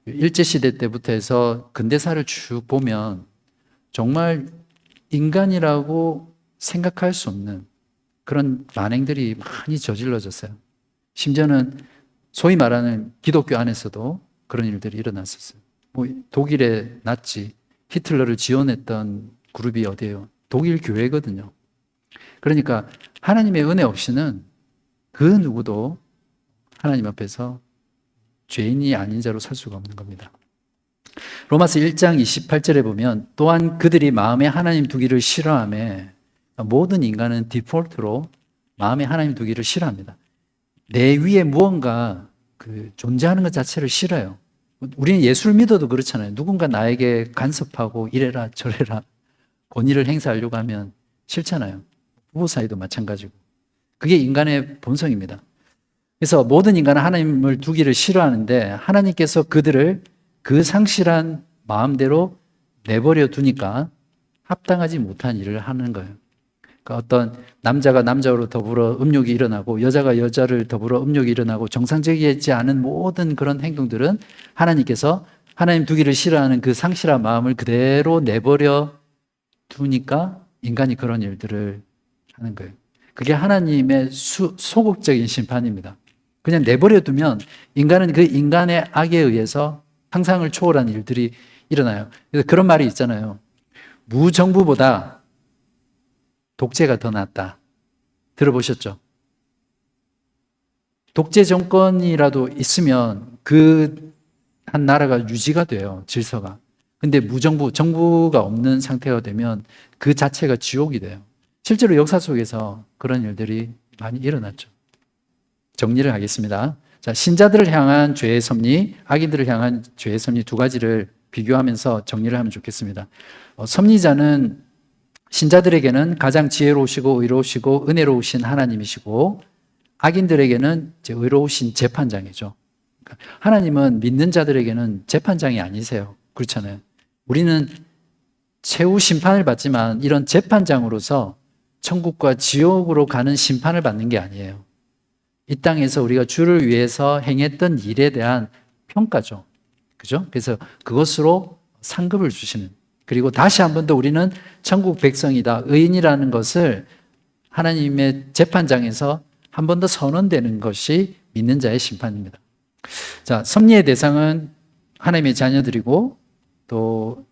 [SPEAKER 1] 일제시대 때부터 해서 근대사를 쭉 보면 정말 인간이라고 생각할 수 없는 그런 만행들이 많이 저질러졌어요. 심지어는 소위 말하는 기독교 안에서도 그런 일들이 일어났었어요. 독일의 나치, 히틀러를 지원했던 그룹이 어디예요? 독일 교회거든요. 그러니까 하나님의 은혜 없이는 그 누구도 하나님 앞에서 죄인이 아닌 자로 설 수가 없는 겁니다. 로마서 1장 28절에 보면 또한 그들이 마음에 하나님 두기를 싫어하며, 모든 인간은 디폴트로 마음에 하나님 두기를 싫어합니다. 내 위에 무언가 존재하는 것 자체를 싫어요. 우리는 예수를 믿어도 그렇잖아요. 누군가 나에게 간섭하고 이래라 저래라 권위를 행사하려고 하면 싫잖아요. 부부 사이도 마찬가지고. 그게 인간의 본성입니다. 그래서 모든 인간은 하나님을 두기를 싫어하는데 하나님께서 그들을 그 상실한 마음대로 내버려 두니까 합당하지 못한 일을 하는 거예요. 그러니까 어떤 남자가 남자로 더불어 음욕이 일어나고 여자가 여자를 더불어 음욕이 일어나고 정상적이지 않은 모든 그런 행동들은 하나님께서 하나님 두기를 싫어하는 그 상실한 마음을 그대로 내버려 두니까 인간이 그런 일들을 하는 거예요. 그게 하나님의 소극적인 심판입니다. 그냥 내버려 두면 인간은 그 인간의 악에 의해서 상상을 초월한 일들이 일어나요. 그래서 그런 말이 있잖아요. 무정부보다 독재가 더 낫다. 들어보셨죠? 독재 정권이라도 있으면 그 한 나라가 유지가 돼요. 질서가. 근데 무정부, 정부가 없는 상태가 되면 그 자체가 지옥이 돼요. 실제로 역사 속에서 그런 일들이 많이 일어났죠. 정리를 하겠습니다. 자, 신자들을 향한 죄의 섭리, 악인들을 향한 죄의 섭리 두 가지를 비교하면서 정리를 하면 좋겠습니다. 섭리자는 신자들에게는 가장 지혜로우시고 의로우시고 은혜로우신 하나님이시고 악인들에게는 의로우신 재판장이죠. 하나님은 믿는 자들에게는 재판장이 아니세요. 그렇잖아요. 우리는 최후 심판을 받지만 이런 재판장으로서 천국과 지옥으로 가는 심판을 받는 게 아니에요. 이 땅에서 우리가 주를 위해서 행했던 일에 대한 평가죠. 그죠? 그래서 그것으로 상급을 주시는. 그리고 다시 한 번 더 우리는 천국 백성이다, 의인이라는 것을 하나님의 재판장에서 한 번 더 선언되는 것이 믿는 자의 심판입니다. 자, 섭리의 대상은 하나님의 자녀들이고 또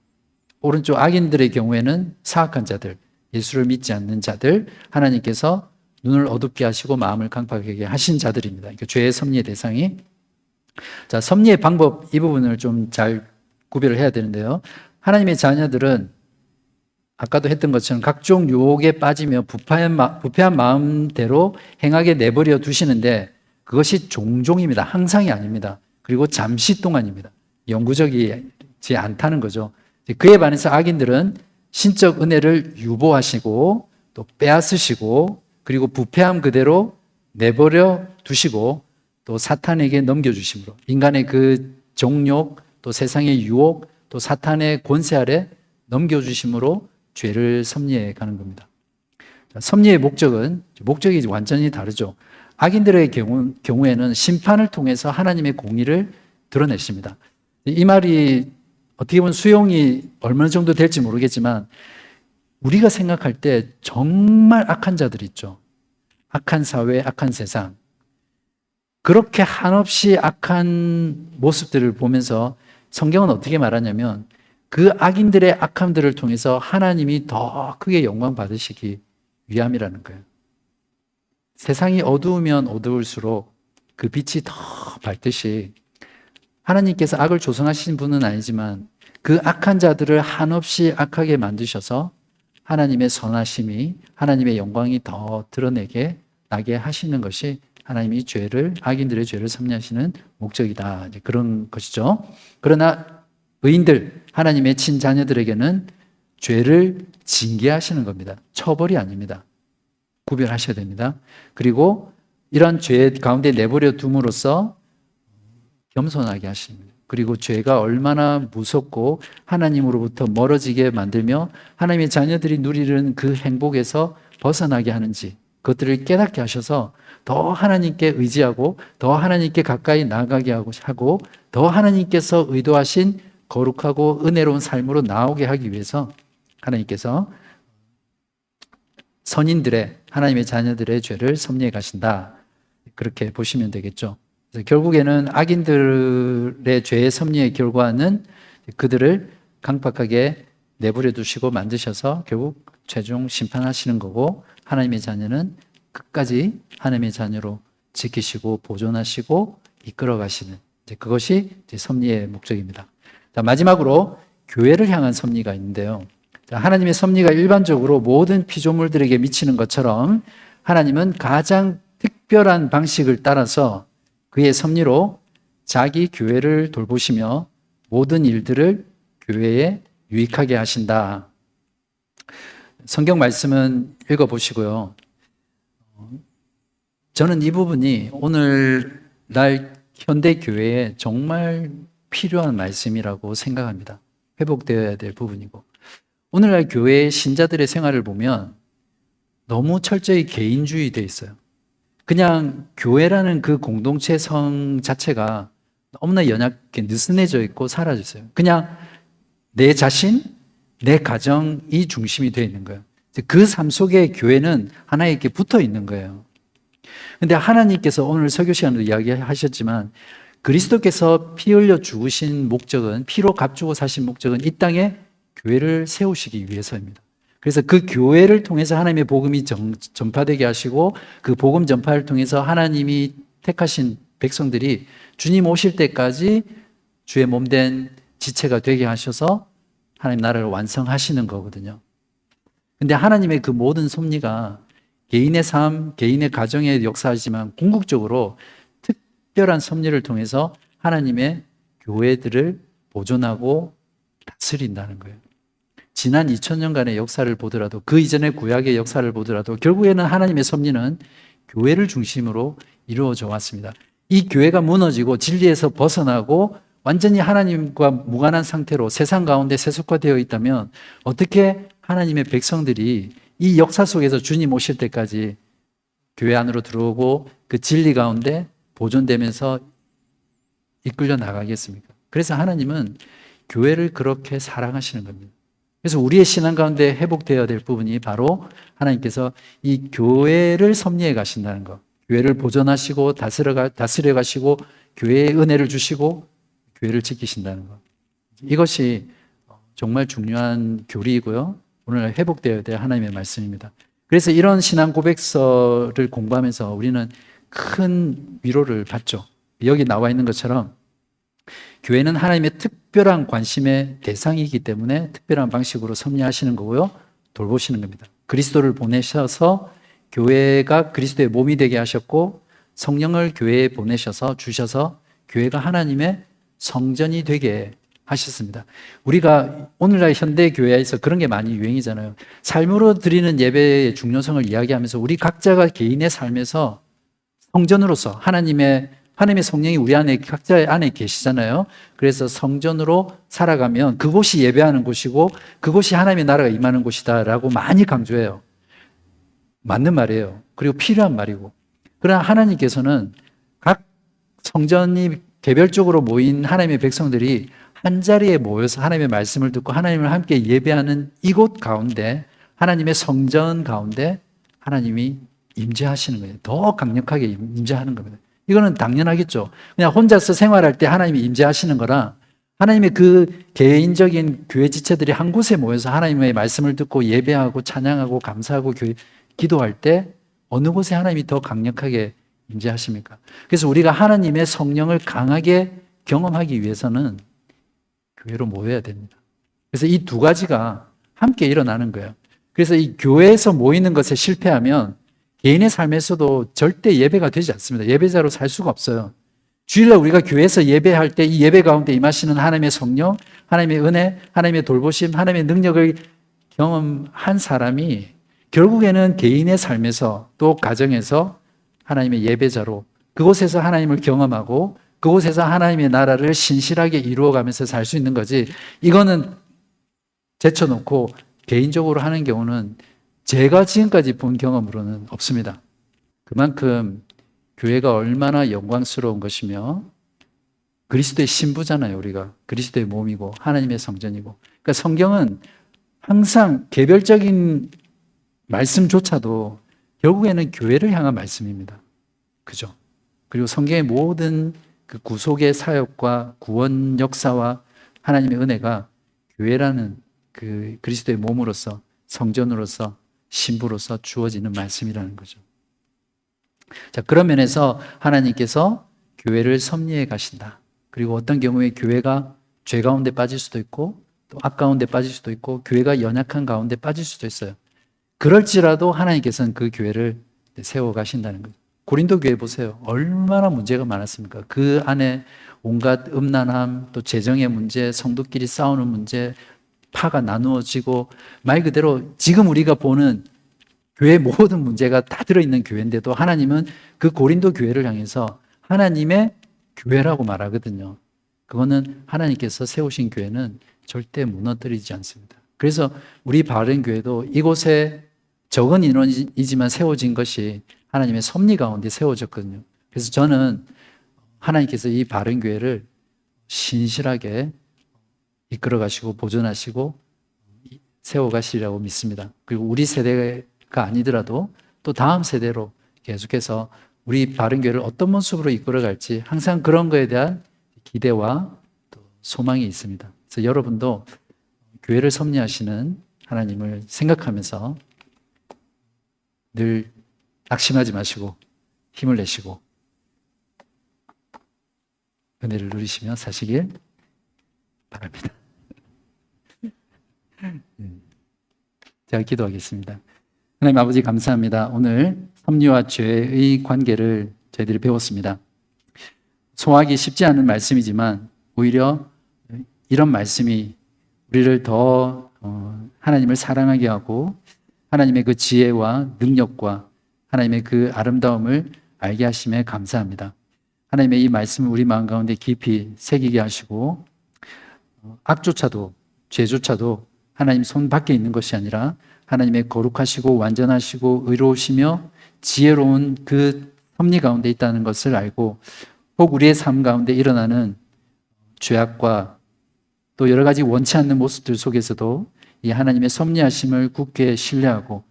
[SPEAKER 1] 오른쪽 악인들의 경우에는 사악한 자들, 예수를 믿지 않는 자들, 하나님께서 눈을 어둡게 하시고 마음을 강팍하게 하신 자들입니다. 그러니까 죄의 섭리의 대상이. 자, 섭리의 방법, 이 부분을 좀 잘 구별을 해야 되는데요. 하나님의 자녀들은 아까도 했던 것처럼 각종 유혹에 빠지며 부패한 마음대로 행하게 내버려 두시는데 그것이 종종입니다. 항상이 아닙니다. 그리고 잠시 동안입니다. 영구적이지 않다는 거죠. 그에 반해서 악인들은 신적 은혜를 유보하시고 또 빼앗으시고 그리고 부패함 그대로 내버려 두시고 또 사탄에게 넘겨주심으로 인간의 그 정욕 또 세상의 유혹 또 사탄의 권세 아래 넘겨주심으로 죄를 섭리해 가는 겁니다. 섭리의 목적이 완전히 다르죠. 악인들의 경우에는 심판을 통해서 하나님의 공의를 드러내십니다. 이 말이 어떻게 보면 수용이 얼마나 정도 될지 모르겠지만 우리가 생각할 때 정말 악한 자들 있죠. 악한 사회, 악한 세상. 그렇게 한없이 악한 모습들을 보면서 성경은 어떻게 말하냐면 그 악인들의 악함들을 통해서 하나님이 더 크게 영광 받으시기 위함이라는 거예요. 세상이 어두우면 어두울수록 그 빛이 더 밝듯이 하나님께서 악을 조성하신 분은 아니지만 그 악한 자들을 한없이 악하게 만드셔서 하나님의 선하심이 하나님의 영광이 더 드러내게 나게 하시는 것이 하나님이 악인들의 죄를 섭리하시는 목적이다. 그런 것이죠. 그러나 의인들, 하나님의 친자녀들에게는 죄를 징계하시는 겁니다. 처벌이 아닙니다. 구별하셔야 됩니다. 그리고 이런 죄 가운데 내버려 둠으로써 겸손하게 하십니다. 그리고 죄가 얼마나 무섭고 하나님으로부터 멀어지게 만들며 하나님의 자녀들이 누리는 그 행복에서 벗어나게 하는지 그것들을 깨닫게 하셔서 더 하나님께 의지하고 더 하나님께 가까이 나가게 하고 더 하나님께서 의도하신 거룩하고 은혜로운 삶으로 나오게 하기 위해서 하나님께서 선인들의 하나님의 자녀들의 죄를 섭리해 가신다. 그렇게 보시면 되겠죠. 그래서 결국에는 악인들의 죄의 섭리의 결과는 그들을 강팍하게 내버려 두시고 만드셔서 결국 최종 심판하시는 거고, 하나님의 자녀는 끝까지 하나님의 자녀로 지키시고 보존하시고 이끌어 가시는, 이제 그것이 이제 섭리의 목적입니다. 자, 마지막으로 교회를 향한 섭리가 있는데요. 자, 하나님의 섭리가 일반적으로 모든 피조물들에게 미치는 것처럼 하나님은 가장 특별한 방식을 따라서 그의 섭리로 자기 교회를 돌보시며 모든 일들을 교회에 유익하게 하신다. 성경 말씀은 읽어보시고요. 저는 이 부분이 오늘날 현대 교회에 정말 필요한 말씀이라고 생각합니다. 회복되어야 될 부분이고, 오늘날 교회의 신자들의 생활을 보면 너무 철저히 개인주의 돼 있어요. 그냥 교회라는 그 공동체성 자체가 너무나 연약하게 느슨해져 있고 사라졌어요. 그냥 내 자신, 내 가정이 중심이 되어 있는 거예요. 그 삶 속에 교회는 하나에 이렇게 붙어 있는 거예요. 근데 하나님께서 오늘 설교 시간에도 이야기하셨지만 그리스도께서 피 흘려 죽으신 목적은, 피로 값주고 사신 목적은 이 땅에 교회를 세우시기 위해서입니다. 그래서 그 교회를 통해서 하나님의 복음이 전파되게 하시고 그 복음 전파를 통해서 하나님이 택하신 백성들이 주님 오실 때까지 주의 몸된 지체가 되게 하셔서 하나님 나라를 완성하시는 거거든요. 근데 하나님의 그 모든 섭리가 개인의 삶, 개인의 가정에 역사하지만 궁극적으로 특별한 섭리를 통해서 하나님의 교회들을 보존하고 다스린다는 거예요. 지난 2000년간의 역사를 보더라도, 그 이전의 구약의 역사를 보더라도 결국에는 하나님의 섭리는 교회를 중심으로 이루어져 왔습니다. 이 교회가 무너지고 진리에서 벗어나고 완전히 하나님과 무관한 상태로 세상 가운데 세속화되어 있다면 어떻게 하나님의 백성들이 이 역사 속에서 주님 오실 때까지 교회 안으로 들어오고 그 진리 가운데 보존되면서 이끌려 나가겠습니까? 그래서 하나님은 교회를 그렇게 사랑하시는 겁니다. 그래서 우리의 신앙 가운데 회복되어야 될 부분이 바로 하나님께서 이 교회를 섭리해 가신다는 것, 교회를 보존하시고 다스려 가시고 교회의 은혜를 주시고 교회를 지키신다는 것, 이것이 정말 중요한 교리이고요, 오늘 회복되어야 될 하나님의 말씀입니다. 그래서 이런 신앙 고백서를 공부하면서 우리는 큰 위로를 받죠. 여기 나와 있는 것처럼 교회는 하나님의 특별한 관심의 대상이기 때문에 특별한 방식으로 섭리하시는 거고요, 돌보시는 겁니다. 그리스도를 보내셔서 교회가 그리스도의 몸이 되게 하셨고, 성령을 교회에 보내셔서 주셔서 교회가 하나님의 성전이 되게 하셨습니다. 우리가 오늘날 현대 교회에서 그런 게 많이 유행이잖아요. 삶으로 드리는 예배의 중요성을 이야기하면서 우리 각자가 개인의 삶에서 성전으로서 하나님의 성령이 우리 안에 각자 안에 계시잖아요. 그래서 성전으로 살아가면 그곳이 예배하는 곳이고 그곳이 하나님의 나라가 임하는 곳이다라고 많이 강조해요. 맞는 말이에요. 그리고 필요한 말이고. 그러나 하나님께서는 각 성전이 개별적으로 모인 하나님의 백성들이 한 자리에 모여서 하나님의 말씀을 듣고 하나님을 함께 예배하는 이곳 가운데, 하나님의 성전 가운데 하나님이 임재하시는 거예요. 더 강력하게 임재하는 겁니다. 이거는 당연하겠죠. 그냥 혼자서 생활할 때 하나님이 임재하시는 거라, 하나님의 그 개인적인 교회 지체들이 한 곳에 모여서 하나님의 말씀을 듣고 예배하고 찬양하고 감사하고 기도할 때 어느 곳에 하나님이 더 강력하게 임재하십니까? 그래서 우리가 하나님의 성령을 강하게 경험하기 위해서는 교회로 모여야 됩니다. 그래서 이 두 가지가 함께 일어나는 거예요. 그래서 이 교회에서 모이는 것에 실패하면 개인의 삶에서도 절대 예배가 되지 않습니다. 예배자로 살 수가 없어요. 주일날 우리가 교회에서 예배할 때 이 예배 가운데 임하시는 하나님의 성령, 하나님의 은혜, 하나님의 돌보심, 하나님의 능력을 경험한 사람이 결국에는 개인의 삶에서 또 가정에서 하나님의 예배자로 그곳에서 하나님을 경험하고 그곳에서 하나님의 나라를 신실하게 이루어가면서 살 수 있는 거지, 이거는 제쳐놓고 개인적으로 하는 경우는 제가 지금까지 본 경험으로는 없습니다. 그만큼 교회가 얼마나 영광스러운 것이며 그리스도의 신부잖아요. 우리가 그리스도의 몸이고 하나님의 성전이고. 그러니까 성경은 항상 개별적인 말씀조차도 결국에는 교회를 향한 말씀입니다. 그죠? 그리고 성경의 모든 그 구속의 사역과 구원 역사와 하나님의 은혜가 교회라는 그 그리스도의 몸으로서 성전으로서 신부로서 주어지는 말씀이라는 거죠. 자, 그런 면에서 하나님께서 교회를 섭리해 가신다. 그리고 어떤 경우에 교회가 죄 가운데 빠질 수도 있고 또 악 가운데 빠질 수도 있고 교회가 연약한 가운데 빠질 수도 있어요. 그럴지라도 하나님께서는 그 교회를 세워 가신다는 거죠. 고린도 교회 보세요. 얼마나 문제가 많았습니까? 그 안에 온갖 음란함, 또 재정의 문제, 성도끼리 싸우는 문제, 파가 나누어지고 말 그대로 지금 우리가 보는 교회 모든 문제가 다 들어있는 교회인데도 하나님은 그 고린도 교회를 향해서 하나님의 교회라고 말하거든요. 그거는 하나님께서 세우신 교회는 절대 무너뜨리지 않습니다. 그래서 우리 바른 교회도 이곳에 적은 인원이지만 세워진 것이 하나님의 섭리 가운데 세워졌거든요. 그래서 저는 하나님께서 이 바른 교회를 신실하게 이끌어 가시고 보존하시고 세워가시리라고 믿습니다. 그리고 우리 세대가 아니더라도 또 다음 세대로 계속해서 우리 바른 교회를 어떤 모습으로 이끌어 갈지 항상 그런 거에 대한 기대와 또 소망이 있습니다. 그래서 여러분도 교회를 섭리하시는 하나님을 생각하면서 늘 낙심하지 마시고 힘을 내시고 은혜를 누리시며 사시길 바랍니다. 제가 기도하겠습니다. 하나님 아버지 감사합니다. 오늘 섭리와 죄의 관계를 저희들이 배웠습니다. 소화하기 쉽지 않은 말씀이지만 오히려 이런 말씀이 우리를 더 하나님을 사랑하게 하고 하나님의 그 지혜와 능력과 하나님의 그 아름다움을 알게 하심에 감사합니다. 하나님의 이 말씀을 우리 마음 가운데 깊이 새기게 하시고 악조차도 죄조차도 하나님 손 밖에 있는 것이 아니라 하나님의 거룩하시고 완전하시고 의로우시며 지혜로운 그 섭리 가운데 있다는 것을 알고 혹 우리의 삶 가운데 일어나는 죄악과 또 여러 가지 원치 않는 모습들 속에서도 이 하나님의 섭리하심을 굳게 신뢰하고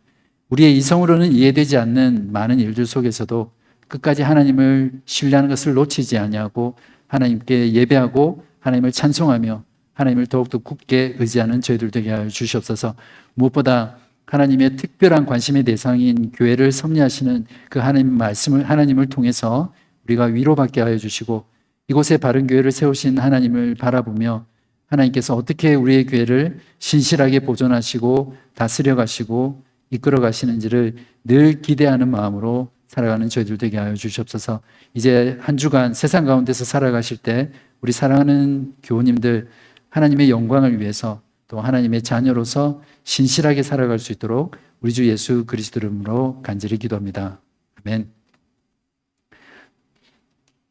[SPEAKER 1] 우리의 이성으로는 이해되지 않는 많은 일들 속에서도 끝까지 하나님을 신뢰하는 것을 놓치지 아니하고 하나님께 예배하고 하나님을 찬송하며 하나님을 더욱더 굳게 의지하는 저희들 되게 하여 주시옵소서. 무엇보다 하나님의 특별한 관심의 대상인 교회를 섭리하시는 그 하나님 말씀을 하나님을 통해서 우리가 위로받게 하여 주시고 이곳에 바른 교회를 세우신 하나님을 바라보며 하나님께서 어떻게 우리의 교회를 신실하게 보존하시고 다스려 가시고 이끌어 가시는지를 늘 기대하는 마음으로 살아가는 저희들 되게 하여 주시옵소서. 이제 한 주간 세상 가운데서 살아가실 때 우리 사랑하는 교우님들 하나님의 영광을 위해서 또 하나님의 자녀로서 신실하게 살아갈 수 있도록 우리 주 예수 그리스도 이름으로 간절히 기도합니다. 아멘.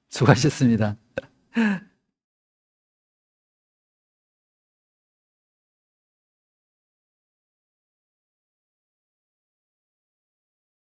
[SPEAKER 1] 수고하셨습니다.